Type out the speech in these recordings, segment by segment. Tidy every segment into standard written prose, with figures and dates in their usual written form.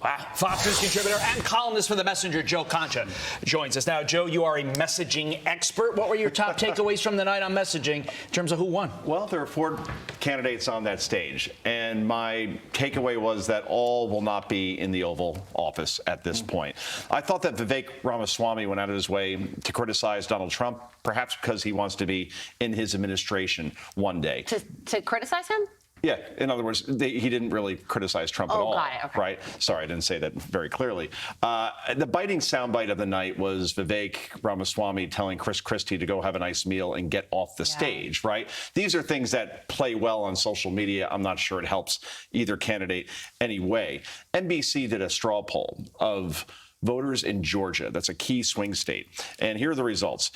Wow. Fox News contributor and columnist for The Messenger, Joe Concha, joins us. Now, Joe, you are a messaging expert. What were your top takeaways from the night on messaging in terms of who won? Well, there are 4 candidates on that stage, and my takeaway was that all will not be in the Oval Office at this point. I thought that Vivek Ramaswamy went out of his way to criticize Donald Trump, perhaps because he wants to be in his administration one day. To criticize him? Yeah, in other words, he didn't really criticize Trump at all. Got it. Okay. Right? Sorry, I didn't say that very clearly. The biting soundbite of the night was Vivek Ramaswamy telling Chris Christie to go have a nice meal and get off the stage, right? These are things that play well on social media. I'm not sure it helps either candidate anyway. NBC did a straw poll of voters in Georgia. That's a key swing state. And here are the results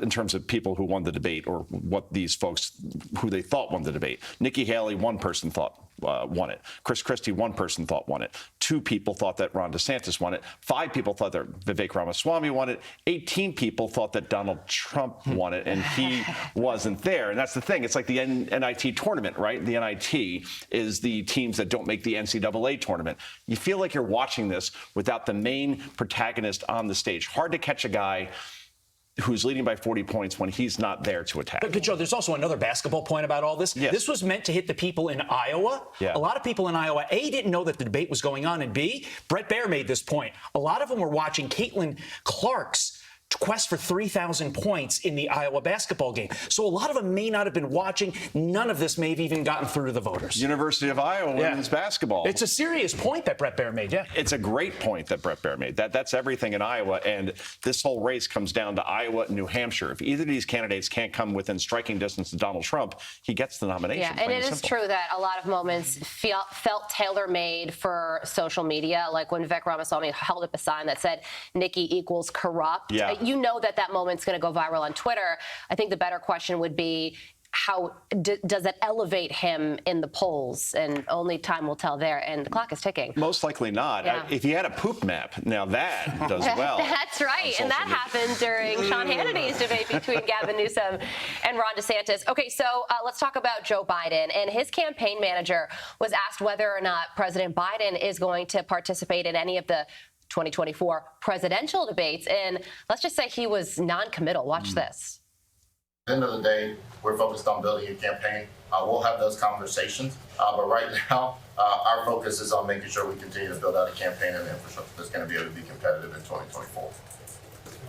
in terms of people who won the debate, or what these folks who they thought won the debate. Nikki Haley, one person thought won it. Chris Christie, one person thought won it. 2 people thought that Ron DeSantis won it. 5 people thought that Vivek Ramaswamy won it. 18 people thought that Donald Trump won it, and he wasn't there. And that's the thing. It's like the NIT tournament, right? The NIT is the teams that don't make the NCAA tournament. You feel like you're watching this without the main protagonist on the stage. Hard to catch a guy who's leading by 40 points when he's not there to attack. But Joe, there's also another basketball point about all this. Yes. This was meant to hit the people in Iowa. Yeah. A lot of people in Iowa, A, didn't know that the debate was going on, and B, Brett Baer made this point. A lot of them were watching Caitlin Clark's quest for 3,000 points in the Iowa basketball game. So a lot of them may not have been watching. None of this may have even gotten through to the voters. University of Iowa women's basketball. It's a serious point that Brett Baer made, yeah. It's a great point that Brett Baer made. That's everything in Iowa, and this whole race comes down to Iowa and New Hampshire. If either of these candidates can't come within striking distance of Donald Trump, he gets the nomination. Yeah, and it is true that a lot of moments felt tailor-made for social media, like when Vivek Ramaswamy held up a sign that said Nikki equals corrupt. Yeah. You know that moment's going to go viral on Twitter. I think the better question would be, how does it elevate him in the polls? And only time will tell there, and the clock is ticking. Most likely not. Yeah. If he had a poop map, now that does well. That's right, and that happened during Sean Hannity's debate between Gavin Newsom and Ron DeSantis. Okay, so let's talk about Joe Biden. And his campaign manager was asked whether or not President Biden is going to participate in any of the 2024 presidential debates, and let's just say he was non-committal. Watch this. At the end of the day, we're focused on building a campaign. We'll have those conversations, but right now, our focus is on making sure we continue to build out a campaign and infrastructure that's going to be able to be competitive in 2024.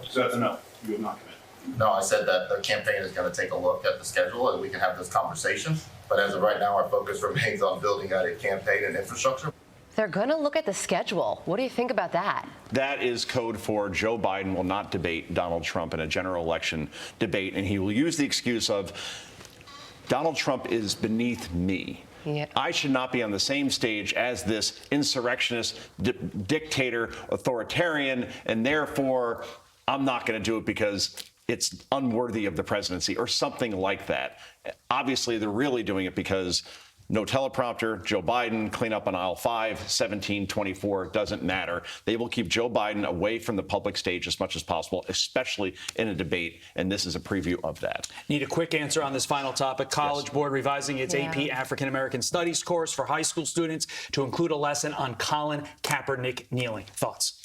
So that's a no. You have not committed. No, I said that the campaign is going to take a look at the schedule and we can have those conversations. But as of right now, our focus remains on building out a campaign and infrastructure. They're going to look at the schedule. What do you think about that? That is code for Joe Biden will not debate Donald Trump in a general election debate, and he will use the excuse of Donald Trump is beneath me. Yeah. I should not be on the same stage as this insurrectionist, dictator, authoritarian, and therefore I'm not going to do it because it's unworthy of the presidency or something like that. Obviously, they're really doing it because no teleprompter, Joe Biden, clean up on aisle 5, 17, 24, doesn't matter. They will keep Joe Biden away from the public stage as much as possible, especially in a debate, and this is a preview of that. Need a quick answer on this final topic. College Board revising its AP African American Studies course for high school students to include a lesson on Colin Kaepernick kneeling. Thoughts?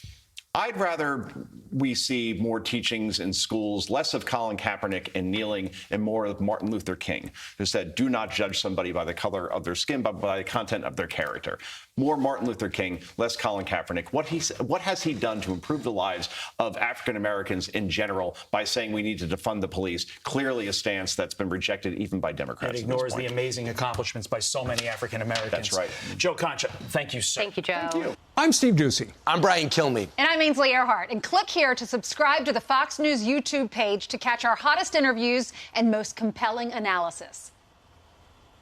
I'd rather we see more teachings in schools, less of Colin Kaepernick and kneeling, and more of Martin Luther King, who said, do not judge somebody by the color of their skin, but by the content of their character. More Martin Luther King, less Colin Kaepernick. What has he done to improve the lives of African Americans in general by saying we need to defund the police? Clearly a stance that's been rejected even by Democrats. It ignores the amazing accomplishments by so many African Americans. That's right. Joe Concha, thank you, sir. Thank you, Joe. Thank you. I'm Steve Ducey. I'm Brian Kilmeade. And I'm Ainsley Earhart. And click here to subscribe to the Fox News YouTube page to catch our hottest interviews and most compelling analysis.